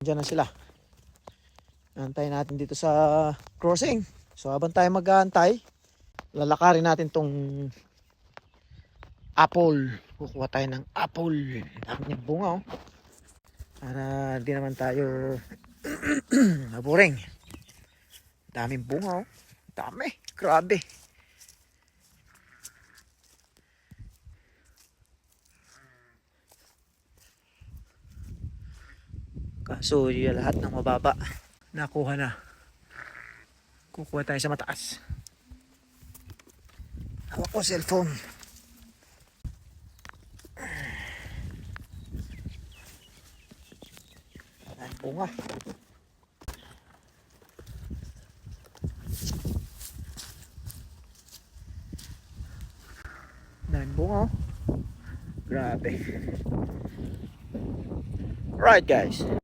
Diyan na sila. Antayin natin dito sa crossing. So habang tayo mag-aantay, lalakarin natin tong apple. Kukuha tayo ng apple. Dami niyang bunga oh. Para di naman tayo maburing. Daming bunga oh. Dami. Grabe. Kaso yung lahat ng mababa nakuha na. Kukuha tayo sa mataas. Hawak ko cellphone. Ayan, bunga. Ayan, bunga. Grabe. Right guys.